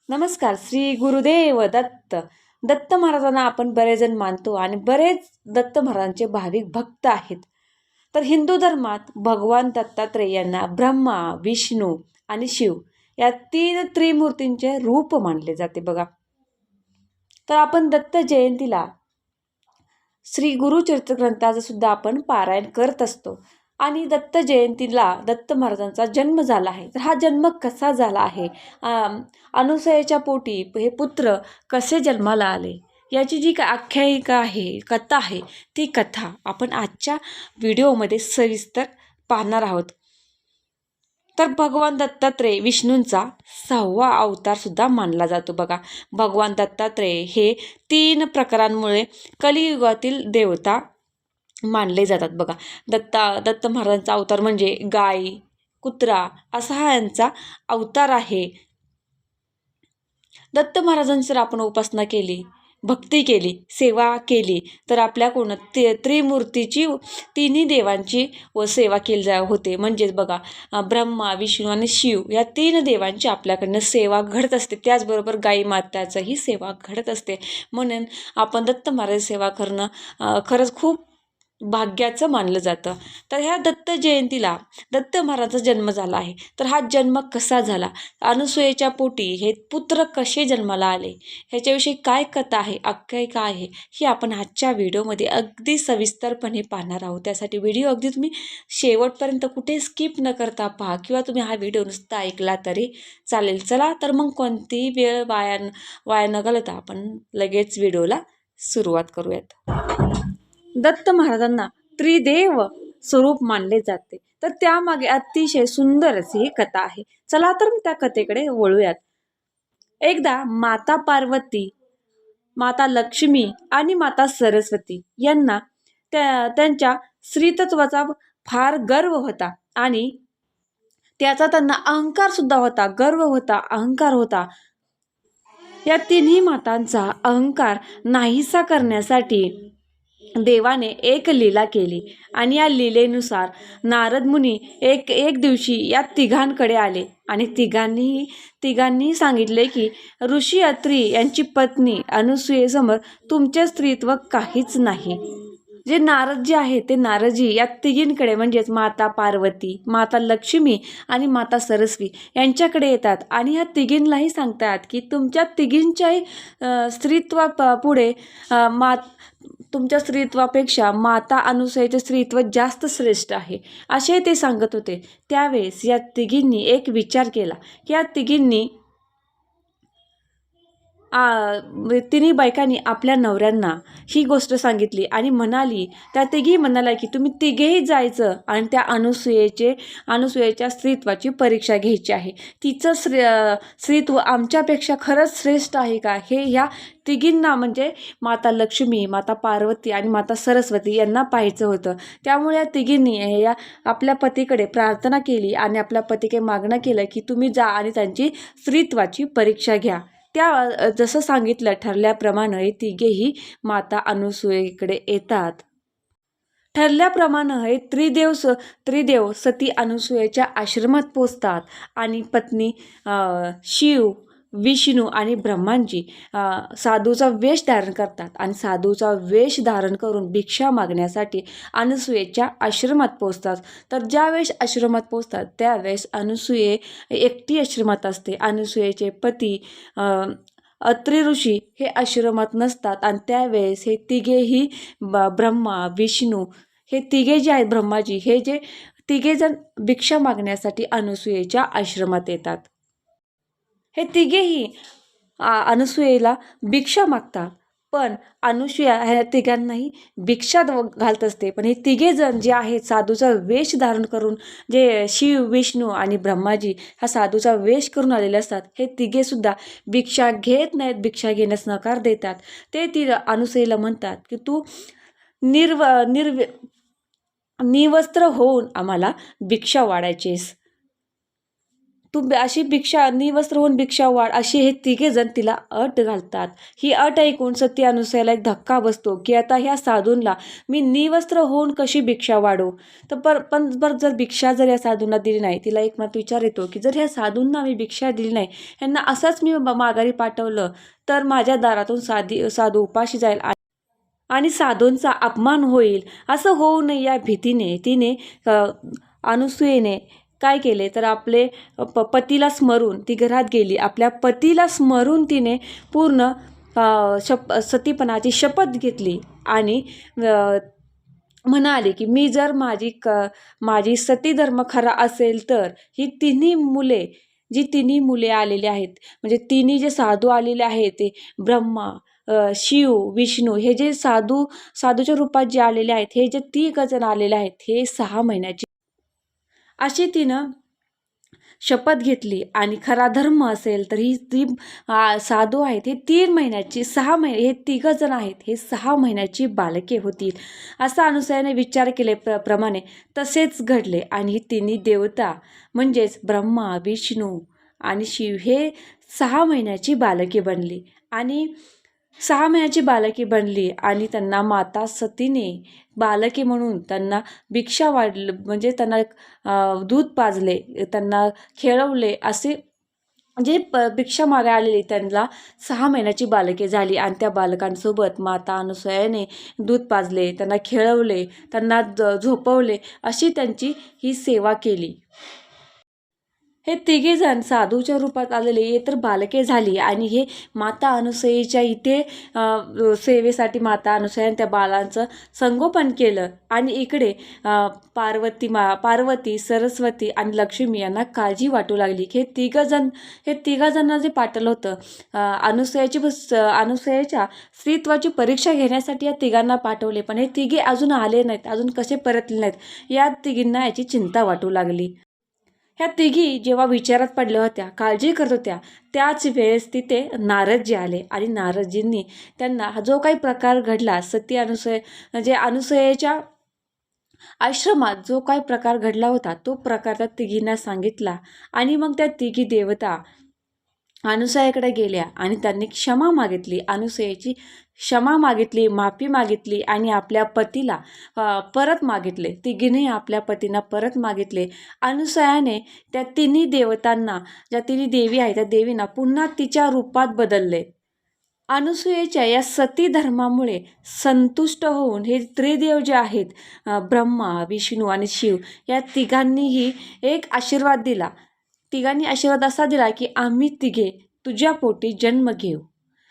नमस्कार. श्री गुरुदेव दत्त. दत्त महाराजांना आपण बरेच जण मानतो आणि बरेच दत्त महाराजांचे भाविक भक्त आहेत. तर हिंदू धर्मात भगवान दत्तात्रय यांना ब्रह्मा, विष्णू आणि शिव या तीन त्रिमूर्तींचे रूप मानले जाते बघा. तर आपण दत्त जयंतीला श्री गुरुचरित्र ग्रंथाचं सुद्धा आपण पारायण करत असतो. आणि दत्त जयंतीला दत्त महाराजांचा जन्म झाला आहे. तर हा जन्म कसा झाला आहे, अनुसयेच्या पोटी हे पुत्र कसे जन्माला आले, याची जी आख्यायिका आहे, कथा आहे, ती कथा आपण आजच्या व्हिडिओमध्ये सविस्तर पाहणार आहोत. तर भगवान दत्तात्रय विष्णूंचा 6वा अवतार सुद्धा मानला जातो बघा. भगवान दत्तात्रय हे 3 प्रकारांमुळे कलियुगातील देवता मानले जातात बघा. दत्त महाराजांचा अवतार म्हणजे गाय, कुत्रा असा हा यांचा अवतार आहे. दत्त महाराजांची जर आपण उपासना केली, भक्ती केली, सेवा केली तर आपल्याकडून त्रिमूर्तीची, तिन्ही देवांची सेवा केली होते. म्हणजेच बघा, ब्रह्मा, विष्णू आणि शिव या 3 देवांची आपल्याकडनं सेवा घडत असते. त्याचबरोबर गाई माताचंही सेवा घडत असते. म्हणून आपण दत्त महाराज सेवा करणं खरंच खूप भाग्याचं मानलं जातं. तर ह्या दत्त जयंतीला दत्त महाराजांचा जन्म झाला आहे. तर हा जन्म कसा झाला, अनुसूयेच्या पोटी हे पुत्र कसे जन्माला आले, ह्याच्याविषयी काय कथा आहे, आख्यायिका आहे, ही आपण आजच्या व्हिडिओमध्ये अगदी सविस्तरपणे पाहणार आहोत. त्यासाठी व्हिडिओ अगदी तुम्ही शेवटपर्यंत कुठे स्किप न करता पहा, किंवा तुम्ही हा व्हिडिओ नुसता ऐकला तरी चालेल. चला तर मग कोणतीही वेळ वाया न घालवता आपण लगेच व्हिडिओला सुरुवात करूयात. दत्त महाराजांना त्रिदेव स्वरूप मानले जाते. तर त्यामागे अतिशय सुंदर अशी ही कथा आहे. चला तर त्या कथेकडे वळूयात. एकदा माता पार्वती, माता लक्ष्मी आणि माता सरस्वती यांना त्यांच्या स्त्रीत्वाचा फार गर्व होता आणि त्याचा त्यांना अहंकार सुद्धा होता. गर्व होता, अहंकार होता. या तिन्ही मातांचा अहंकार नाहीसा करण्यासाठी देवाने एक लीला केली आणि या लीलेनुसार नारद मुनी एक दिवशी या तिघांकडे आले आणि तिघांनी सांगितले की ऋषी अत्री यांची पत्नी अनुसूयेसमोर तुमचे स्त्रीत्व काहीच नाही. जे नारदजी आहे ते नारदजी या तिघींकडे म्हणजेच माता पार्वती, माता लक्ष्मी आणि माता सरस्वती यांच्याकडे येतात आणि ह्या तिघींनाही सांगतात की तुमच्या तिघींच्याही स्त्रीत्वा पुढे तुमच्या स्त्रीत्वापेक्षा माता अनुसूयेचे स्त्रीत्व जास्त श्रेष्ठ आहे, असे ते सांगत होते. त्यावेळेस या तिघींनी एक विचार केला. या तिघींनी तिन्ही बायकांनी आपल्या नवऱ्यांना ही गोष्ट सांगितली आणि त्या तिघी म्हणाल्या की तुम्ही तिघेही जायचं आणि त्या अनुसूयेच्या स्त्रीत्वाची परीक्षा घ्यायची आहे. तिचं स्त्रीत्व आमच्यापेक्षा खरंच श्रेष्ठ आहे का, हे ह्या तिघींना म्हणजे माता लक्ष्मी, माता पार्वती आणि माता सरस्वती यांना पाहायचं होतं. त्यामुळे या तिघींनी आपल्या पतीकडे प्रार्थना केली आणि आपल्या पतीकडे मागणं केलं की तुम्ही जा आणि त्यांची स्त्रीत्वाची परीक्षा घ्या. त्या जसं सांगितलं ठरल्याप्रमाणे हे तिघेही माता अनुसूयेकडे येतात. ठरल्याप्रमाणे हे त्रिदेव सती अनुसूयेच्या आश्रमात पोचतात आणि पत्नी शिव, विष्णू आणि ब्रह्मांची साधूचा वेश धारण करतात आणि साधूचा वेश धारण करून भिक्षा मागण्यासाठी अनुसूयेच्या आश्रमात पोचतात. तर ज्यावेळेस आश्रमात पोचतात त्यावेळेस अनुसूये एकटी आश्रमात असते. अनुसूयेचे पती अत्री ऋषी हे आश्रमात नसतात आणि त्यावेळेस हे तिघेही ब्रह्मा, विष्णू हे तिघे जे आहेत, ब्रह्माजी हे जे तिघेजण भिक्षा मागण्यासाठी अनुसूयेच्या आश्रमात येतात. हे तिघेही अनुसूयेला भिक्षा मागतात, पण अनुसूया ह्या तिघांनाही भिक्षा घालत असते. पण हे तिघेजण जे आहेत साधूचा वेश धारण करून, जे शिव, विष्णू आणि ब्रह्माजी हा साधूचा वेश करून आलेले असतात, हे तिघेसुद्धा भिक्षा घेत नाहीत, भिक्षा घेण्यास नकार देतात. ते ती अनुसूयेला म्हणतात की तू निवस्त्र होऊन आम्हाला भिक्षा वाढायचीस, तू अशी भिक्षा निवस्त्र होऊन भिक्षा वाढ, अशी हे तिघे जण तिला अट घालतात. ही अट ऐकून सती अनुसयाला एक धक्का बसतो की आता ह्या साधूंना मी निवस्त्र होऊन कशी भिक्षा वाढू. तर पण जर भिक्षा जर या साधूंना दिली नाही, तिला एक मत विचार येतो की जर ह्या साधूंना मी भिक्षा दिली नाही, ह्यांना असंच मी माघारी पाठवलं तर माझ्या दारातून साधू उपाशी जाईल आणि साधूंचा अपमान होईल. असं होऊ नये या भीतीने तिने अनुसूयेने काय केले तर आपले पतीला स्मरून ती घरात गेली. आपल्या पतीला स्मरून तिने पूर्ण सतीपणाची शपथ घेतली आणि म्हणाले की मी जर माझी सती धर्म खरा असेल तर ही तिन्ही मुले आलेली आहेत, म्हणजे तिन्ही जे साधू आलेले आहेत ते ब्रह्मा, शिव, विष्णू हे जे साधूच्या रूपात जे आलेले आहेत, हे जे 3 जण आलेले आहेत, हे 6 महिन्याची अशी तिनं शपथ घेतली. आणि खरा धर्म असेल तर ही ती साधू आहेत हे 3 महिन्याची, 6 महिने हे 3 जण आहेत हे 6 महिन्याची बालके होतील असं अनुसयाने विचार केले. प्रमाणे तसेच घडले आणि ही तिन्ही देवता म्हणजेच ब्रह्मा, विष्णू आणि शिव हे 6 महिन्याची बालके बनली. आणि 6 महिन्याची बालके बनली आणि त्यांना माता सतीने बालके म्हणून त्यांना भिक्षा वाढलं, म्हणजे त्यांना दूध पाजले, त्यांना खेळवले. असे जे भिक्षा मागायला आलेली त्यांना 6 महिन्याची बालके झाली आणि त्या बालकांसोबत माता अनुसयाने दूध पाजले, त्यांना खेळवले, त्यांना झोपवले, अशी त्यांची ही सेवा केली. हे तिघे जण साधूच्या रूपात आलेले हे तर बालके झाली आणि हे माता अनुसयेच्या इथे सेवेसाठी माता अनुसयाने त्या बालांचं संगोपन केलं. आणि इकडे पार्वती, सरस्वती आणि लक्ष्मी यांना काळजी वाटू लागली की हे तिघं जणांना जे पाठवलं होतं अनुसयाच्या स्त्रीत्वाची परीक्षा घेण्यासाठी या तिघांना पाठवले, पण हे तिघे अजून आले नाहीत, अजून कसे परतले नाहीत. या तिघींना याची चिंता वाटू लागली. ह्या तिघी जेव्हा विचारात पडल्या होत्या, काळजी करत होत्या, त्याच वेळेस तिथे नारदजी आले आणि नारदजींनी त्यांना जो काही प्रकार घडला सती अनुसयेच्या आश्रमात जो काही प्रकार घडला होता तो प्रकार त्या तिघींना सांगितला. आणि मग त्या तिघी देवता अनुसयाकडे गेल्या आणि त्यांनी क्षमा मागितली, अनुसयाची क्षमा मागितली, माफी मागितली आणि आपल्या पतीला परत मागितले. तिघींनी आपल्या पतींना परत मागितले. अनुसयाने त्या तिन्ही देवतांना, ज्या तिन्ही देवी आहेत त्या देवींना पुन्हा तिच्या रूपात बदलले. अनुसूयेच्या या सती धर्मामुळे संतुष्ट होऊन हे त्रिदेव जे आहेत ब्रह्मा, विष्णू आणि शिव या तिघांनीही एक आशीर्वाद दिला. तिघांनी आशीर्वाद असा दिला की आम्ही तिघे तुझ्या पोटी जन्म घेऊ,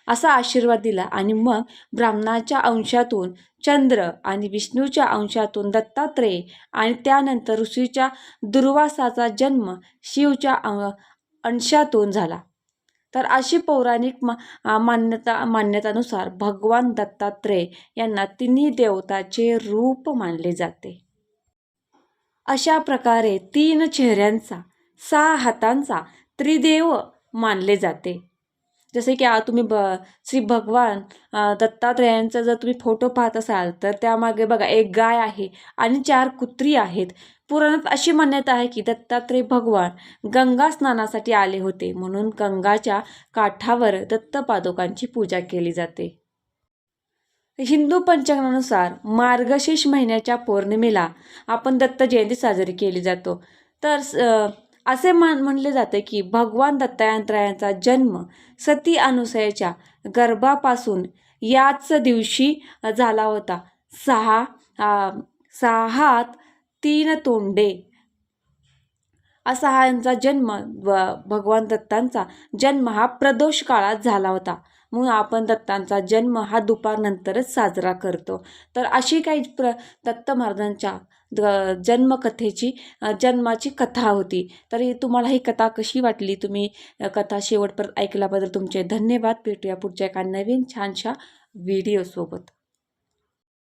असा आशीर्वाद दिला. आणि मग ब्राह्मणाच्या अंशातून चंद्र आणि विष्णूच्या अंशातून दत्तात्रेय आणि त्यानंतर ऋषीच्या दुर्वासाचा जन्म शिवच्या अंशातून झाला. तर अशी पौराणिक मान्यतानुसार भगवान दत्तात्रेय यांना तिन्ही देवताचे रूप मानले जाते. अशा प्रकारे 3 चेहऱ्यांचा 6 हातांचा त्रिदेव मानले जाते. जसे की तुम्ही श्री भगवान दत्तात्रेयांचा जर तुम्ही फोटो पाहत असाल तर त्यामागे बघा एक गाय आहे आणि 4 कुत्री आहेत. पुराणात अशी मान्यता आहे की दत्तात्रेय भगवान गंगा स्नानासाठी आले होते, म्हणून गंगाच्या काठावर दत्तपादुकांची पूजा केली जाते. हिंदू पंचांगानुसार मार्गशीर्ष महिन्याच्या पौर्णिमेला आपण दत्त जयंती साजरी केली जातो. तर असे म्हणले जाते की भगवान दत्तात्रेयांचा जन्म सती अनुसयाच्या गर्भापासून याच दिवशी झाला होता. 6 हात 3 तोंडे असा हा यांचा जन्म, भगवान दत्तांचा जन्म हा प्रदोष काळात झाला होता, म्हणून आपण दत्तांचा जन्म हा दुपारनंतरच साजरा करतो. तर अशी काही दत्त महाराजांच्या जन्माची कथा होती. तर तुम्हाला ही कथा कशी वाटली, तुम्ही कथा शेवटपर्यंत ऐकल्याबद्दल तुमचे धन्यवाद. भेटूया पुढच्या एका नवीन छानशा व्हिडिओसोबत.